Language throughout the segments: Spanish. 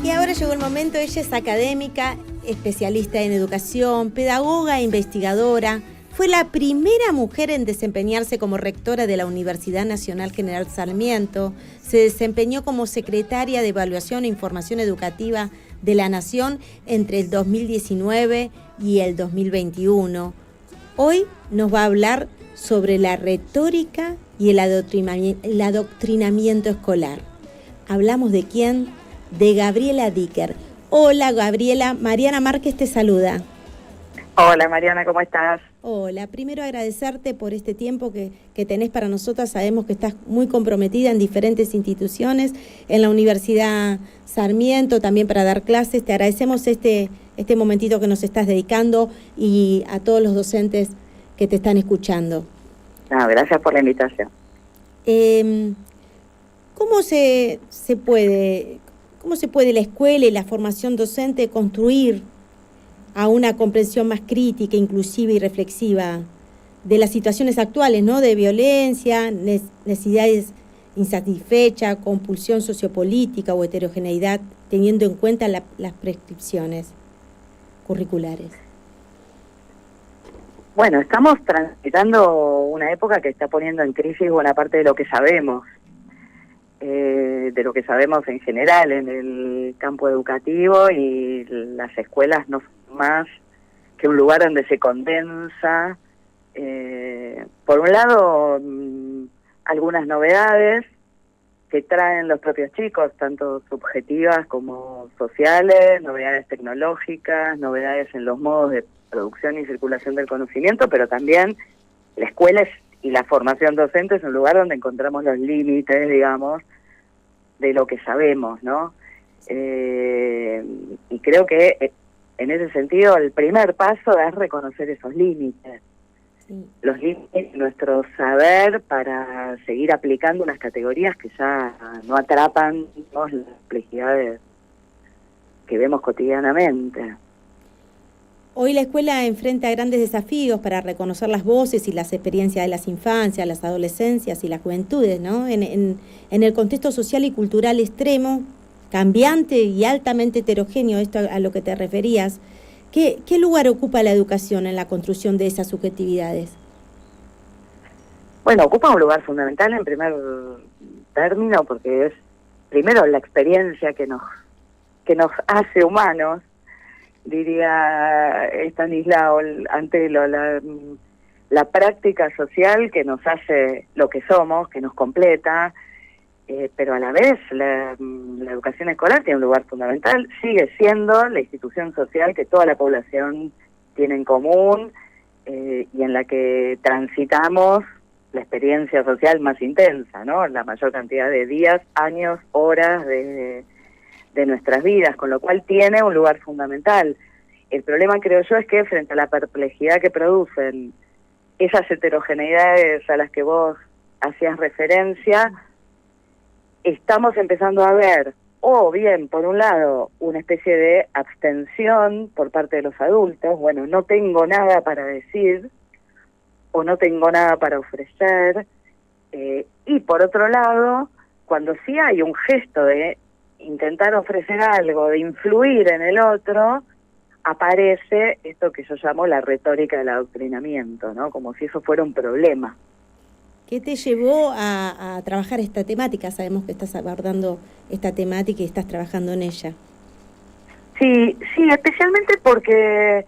Y ahora llegó el momento, ella es académica, especialista en educación, pedagoga e investigadora. Fue la primera mujer en desempeñarse como rectora de la Universidad Nacional General Sarmiento. Se desempeñó como secretaria de Evaluación e Información Educativa de la Nación entre el 2019 y el 2021. Hoy nos va a hablar sobre la retórica y el adoctrinamiento escolar. ¿Hablamos de quién? De Gabriela Dicker. Hola Gabriela, Mariana Márquez te saluda. Hola Mariana, ¿cómo estás? Hola, primero agradecerte por este tiempo que tenés para nosotras. Sabemos que estás muy comprometida en diferentes instituciones, en la Universidad Sarmiento, también para dar clases. Te agradecemos este momentito que nos estás dedicando y a todos los docentes que te están escuchando. Gracias por la invitación. ¿Cómo se puede la escuela y la formación docente construir a una comprensión más crítica, inclusiva y reflexiva de las situaciones actuales, ¿no? De violencia, necesidades insatisfechas, compulsión sociopolítica o heterogeneidad, teniendo en cuenta las prescripciones curriculares? Bueno, estamos transitando una época que está poniendo en crisis buena parte de lo que sabemos en general en el campo educativo, y las escuelas no son más que un lugar donde se condensa, por un lado, algunas novedades que traen los propios chicos, tanto subjetivas como sociales, novedades tecnológicas, novedades en los modos de producción y circulación del conocimiento, pero también la escuela y la formación docente es un lugar donde encontramos los límites, digamos, de lo que sabemos, ¿no? Y creo que en ese sentido el primer paso es reconocer esos límites, sí. Los límites de nuestro saber, para seguir aplicando unas categorías que ya no atrapan, ¿no?, las complejidades que vemos cotidianamente. Hoy la escuela enfrenta grandes desafíos para reconocer las voces y las experiencias de las infancias, las adolescencias y las juventudes, ¿no? En el contexto social y cultural extremo, cambiante y altamente heterogéneo, esto a lo que te referías, ¿qué lugar ocupa la educación en la construcción de esas subjetividades? Bueno, ocupa un lugar fundamental en primer término, porque es primero la experiencia que nos hace humanos. Diría Estanislao Antelo, la práctica social que nos hace lo que somos, que nos completa, pero a la vez la educación escolar tiene un lugar fundamental, sigue siendo la institución social que toda la población tiene en común, y en la que transitamos la experiencia social más intensa, ¿no? La mayor cantidad de días, años, horas de nuestras vidas, con lo cual tiene un lugar fundamental. El problema, creo yo, es que frente a la perplejidad que producen esas heterogeneidades a las que vos hacías referencia, estamos empezando a ver, o bien, por un lado, una especie de abstención por parte de los adultos, bueno, no tengo nada para decir, o no tengo nada para ofrecer, y por otro lado, cuando sí hay un gesto de intentar ofrecer algo, de influir en el otro, aparece esto que yo llamo la retórica del adoctrinamiento, ¿no? Como si eso fuera un problema. ¿Qué te llevó a trabajar esta temática? Sabemos que estás abordando esta temática y estás trabajando en ella. Sí, especialmente porque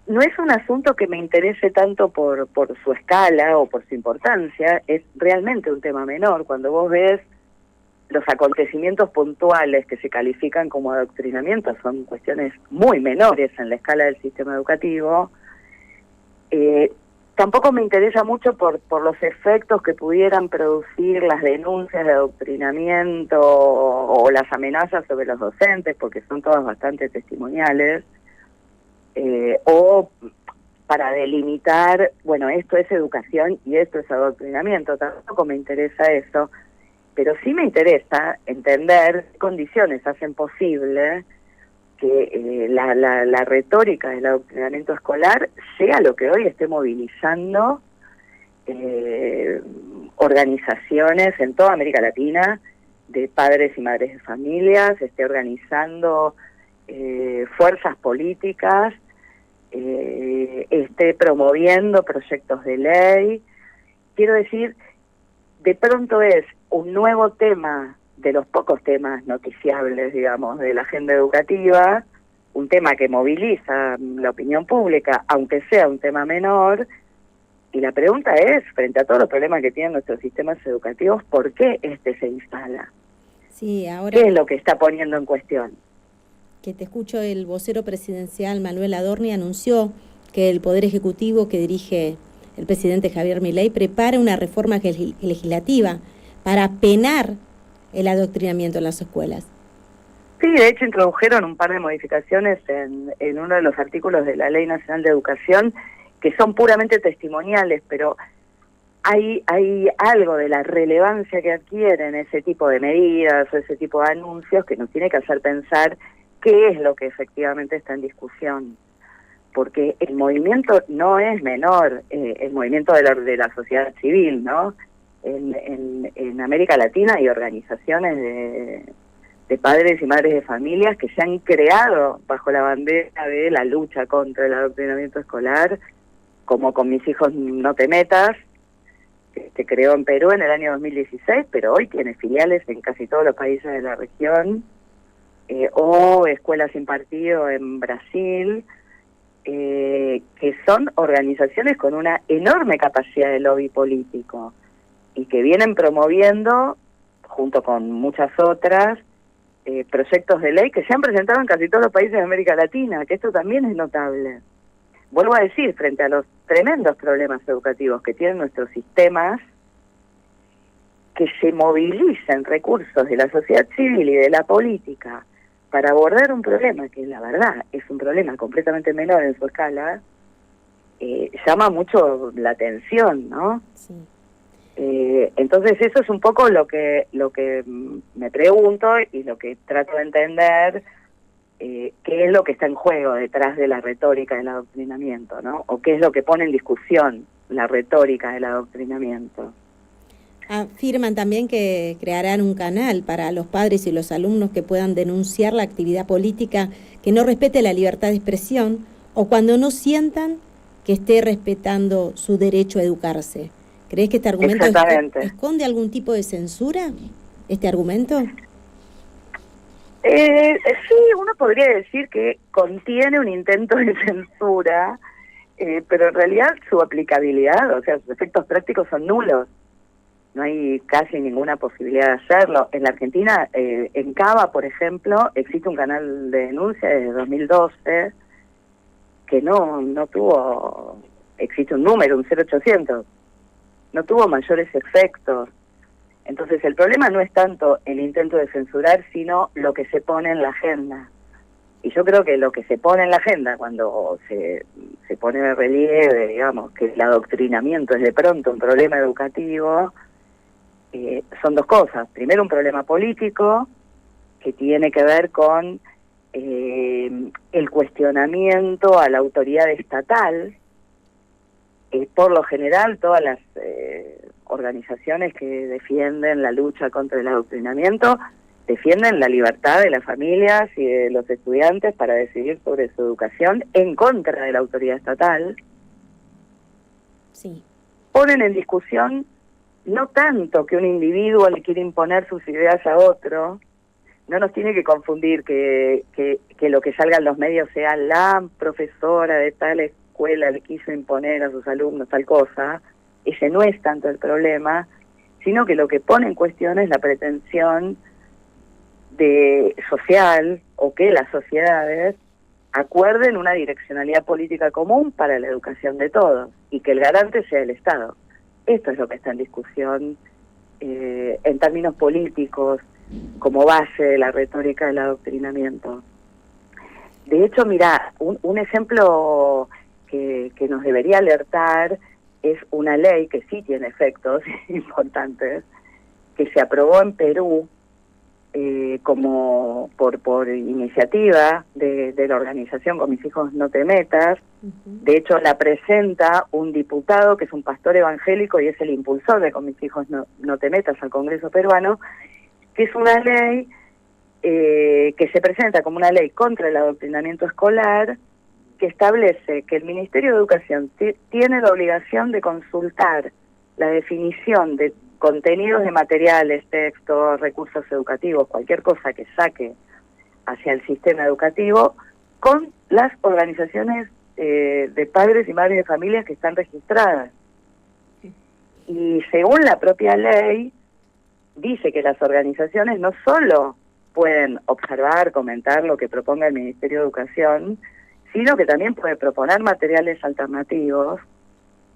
no es un asunto que me interese tanto por su escala o por su importancia, es realmente un tema menor. Cuando vos ves los acontecimientos puntuales que se califican como adoctrinamiento, son cuestiones muy menores en la escala del sistema educativo. Tampoco me interesa mucho por los efectos que pudieran producir las denuncias de adoctrinamiento o las amenazas sobre los docentes, porque son todas bastante testimoniales, o para delimitar, bueno, esto es educación y esto es adoctrinamiento. Tampoco me interesa eso. Pero sí me interesa entender qué condiciones hacen posible que la retórica del adoctrinamiento escolar sea lo que hoy esté movilizando organizaciones en toda América Latina de padres y madres de familias, esté organizando fuerzas políticas, esté promoviendo proyectos de ley. Quiero decir, de pronto es un nuevo tema de los pocos temas noticiables, digamos, de la agenda educativa, un tema que moviliza la opinión pública, aunque sea un tema menor, y la pregunta es, frente a todos los problemas que tienen nuestros sistemas educativos, ¿por qué este se instala? Sí, ahora ¿Qué es lo que está poniendo en cuestión? que te escucho, el vocero presidencial Manuel Adorni anunció que el Poder Ejecutivo que dirige el presidente Javier Milei prepara una reforma legislativa para penar el adoctrinamiento en las escuelas. Sí, de hecho introdujeron un par de modificaciones en uno de los artículos de la Ley Nacional de Educación que son puramente testimoniales, pero hay algo de la relevancia que adquieren ese tipo de medidas o ese tipo de anuncios que nos tiene que hacer pensar qué es lo que efectivamente está en discusión. Porque el movimiento no es menor, el movimiento de la sociedad civil, ¿no? En América Latina hay organizaciones de padres y madres de familias que se han creado bajo la bandera de la lucha contra el adoctrinamiento escolar, como con Mis Hijos No Te Metas, que se creó en Perú en el año 2016, pero hoy tiene filiales en casi todos los países de la región, o Escuelas Sin Partido en Brasil, que son organizaciones con una enorme capacidad de lobby político y que vienen promoviendo, junto con muchas otras, proyectos de ley que se han presentado en casi todos los países de América Latina, que esto también es notable. Vuelvo a decir, frente a los tremendos problemas educativos que tienen nuestros sistemas, que se movilicen recursos de la sociedad civil y de la política para abordar un problema que, la verdad, es un problema completamente menor en su escala, llama mucho la atención, ¿no? Sí. Entonces eso es un poco lo que me pregunto y lo que trato de entender, qué es lo que está en juego detrás de la retórica del adoctrinamiento, ¿no? O qué es lo que pone en discusión la retórica del adoctrinamiento. Afirman también que crearán un canal para los padres y los alumnos que puedan denunciar la actividad política que no respete la libertad de expresión o cuando no sientan que esté respetando su derecho a educarse. ¿Crees que este argumento esconde algún tipo de censura, este argumento? Sí, uno podría decir que contiene un intento de censura, pero en realidad su aplicabilidad, o sea, sus efectos prácticos son nulos. No hay casi ninguna posibilidad de hacerlo. En la Argentina, en Cava, por ejemplo, existe un canal de denuncia desde 2012 que no tuvo, existe un número, un 0800, no tuvo mayores efectos. Entonces el problema no es tanto el intento de censurar, sino lo que se pone en la agenda. Y yo creo que lo que se pone en la agenda cuando se pone de relieve, digamos, que el adoctrinamiento es de pronto un problema educativo, son dos cosas. Primero, un problema político que tiene que ver con el cuestionamiento a la autoridad estatal. Por lo general, todas las organizaciones que defienden la lucha contra el adoctrinamiento defienden la libertad de las familias y de los estudiantes para decidir sobre su educación en contra de la autoridad estatal. Sí. Ponen en discusión no tanto que un individuo le quiere imponer sus ideas a otro, no nos tiene que confundir que lo que salga en los medios sea la profesora de tal escuela le quiso imponer a sus alumnos tal cosa. Ese no es tanto el problema, sino que lo que pone en cuestión es la pretensión social o que las sociedades acuerden una direccionalidad política común para la educación de todos y que el garante sea el Estado. Esto es lo que está en discusión en términos políticos como base de la retórica del adoctrinamiento. De hecho, mira, un ejemplo que nos debería alertar es una ley que sí tiene efectos importantes, que se aprobó en Perú como por iniciativa de la organización Con Mis Hijos No Te Metas. De hecho, la presenta un diputado que es un pastor evangélico y es el impulsor de Con Mis Hijos No Te Metas al Congreso peruano, que es una ley que se presenta como una ley contra el adoctrinamiento escolar, que establece que el Ministerio de Educación tiene la obligación de consultar la definición de contenidos de materiales, textos, recursos educativos, cualquier cosa que saque hacia el sistema educativo, con las organizaciones de padres y madres de familias que están registradas. Y según la propia ley, dice que las organizaciones no solo pueden observar, comentar lo que proponga el Ministerio de Educación, sino que también puede proponer materiales alternativos,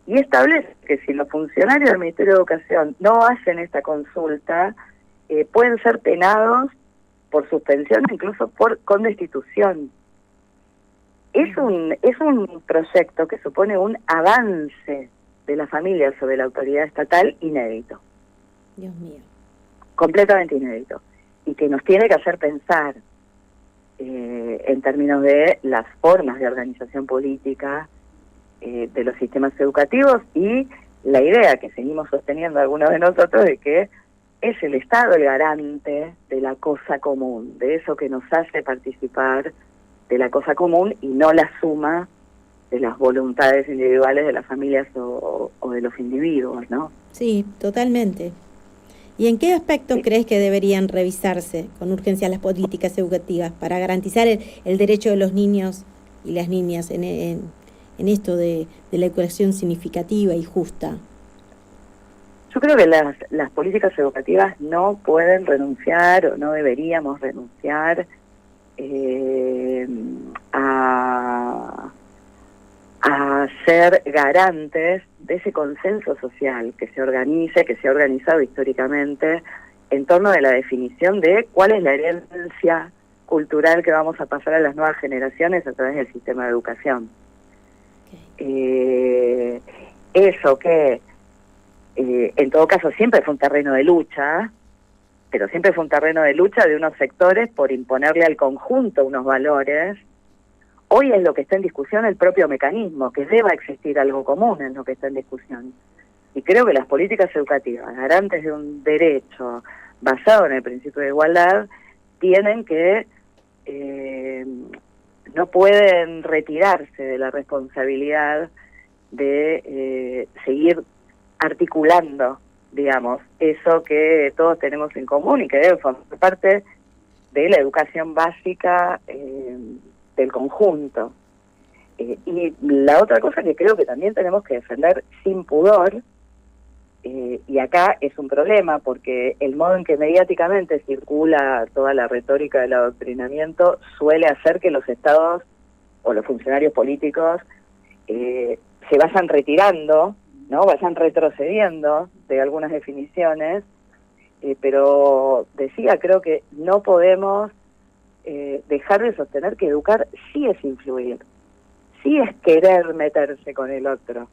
y establece que si los funcionarios del Ministerio de Educación no hacen esta consulta, pueden ser penados por suspensión, incluso con destitución. Es un proyecto que supone un avance de la familia sobre la autoridad estatal inédito. Dios mío. Completamente inédito. Y que nos tiene que hacer pensar en términos de las formas de organización política de los sistemas educativos, y la idea que seguimos sosteniendo algunos de nosotros de que es el Estado el garante de la cosa común, de eso que nos hace participar de la cosa común y no la suma de las voluntades individuales de las familias o de los individuos, ¿no? Sí, totalmente. ¿Y en qué aspecto crees que deberían revisarse con urgencia las políticas educativas para garantizar el derecho de los niños y las niñas en esto de la educación significativa y justa? Yo creo que las políticas educativas no pueden renunciar, o no deberíamos renunciar a ser garantes de ese consenso social que se organice, que se ha organizado históricamente en torno de la definición de cuál es la herencia cultural que vamos a pasar a las nuevas generaciones a través del sistema de educación. Eso que en todo caso siempre fue un terreno de lucha, pero siempre fue un terreno de lucha de unos sectores por imponerle al conjunto unos valores. Hoy es lo que está en discusión, el propio mecanismo, que deba existir algo común en lo que está en discusión. Y creo que las políticas educativas, garantes de un derecho basado en el principio de igualdad, tienen que, no pueden retirarse de la responsabilidad de seguir articulando, digamos, eso que todos tenemos en común y que debe formar parte de la educación básica del conjunto. Y la otra cosa que creo que también tenemos que defender sin pudor, y acá es un problema porque el modo en que mediáticamente circula toda la retórica del adoctrinamiento suele hacer que los estados o los funcionarios políticos se vayan retirando, ¿no? Vayan retrocediendo de algunas definiciones, pero decía, creo que no podemos dejar de sostener que educar sí es influir, sí es querer meterse con el otro.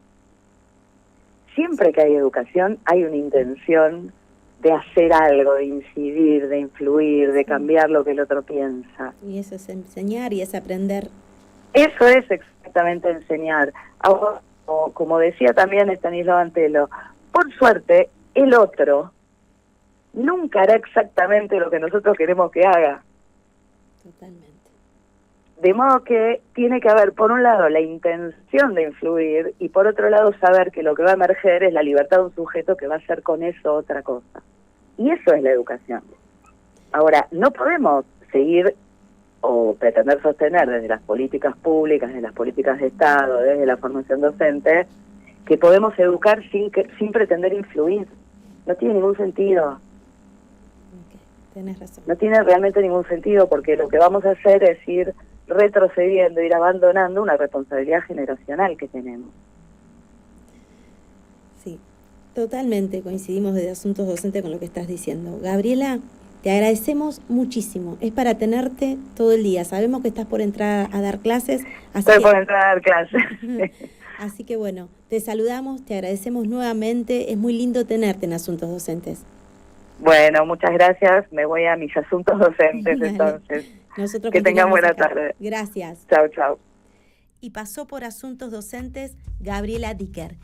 Siempre que hay educación hay una intención de hacer algo, de incidir, de influir, de cambiar lo que el otro piensa. Y eso es enseñar y es aprender. Eso es exactamente enseñar. Ahora, como decía también Estanislao Antelo, por suerte el otro nunca hará exactamente lo que nosotros queremos que haga. Totalmente. De modo que tiene que haber, por un lado, la intención de influir, y por otro lado, saber que lo que va a emerger es la libertad de un sujeto que va a hacer con eso otra cosa. Y eso es la educación. Ahora, no podemos seguir o pretender sostener desde las políticas públicas, desde las políticas de Estado, desde la formación docente, que podemos educar sin pretender influir. No tiene ningún sentido. Tenés razón. No tiene realmente ningún sentido, porque lo que vamos a hacer es ir retrocediendo, ir abandonando una responsabilidad generacional que tenemos. Sí, totalmente coincidimos desde Asuntos Docentes con lo que estás diciendo. Gabriela, te agradecemos muchísimo. Es para tenerte todo el día. Sabemos que estás por entrar a dar clases. Estoy por entrar a dar clases. Así que bueno, te saludamos, te agradecemos nuevamente. Es muy lindo tenerte en Asuntos Docentes. Bueno, muchas gracias. Me voy a mis asuntos docentes entonces. Nosotros que tengan buena tarde. Gracias. Chao, chao. Y pasó por Asuntos Docentes Gabriela Dicker.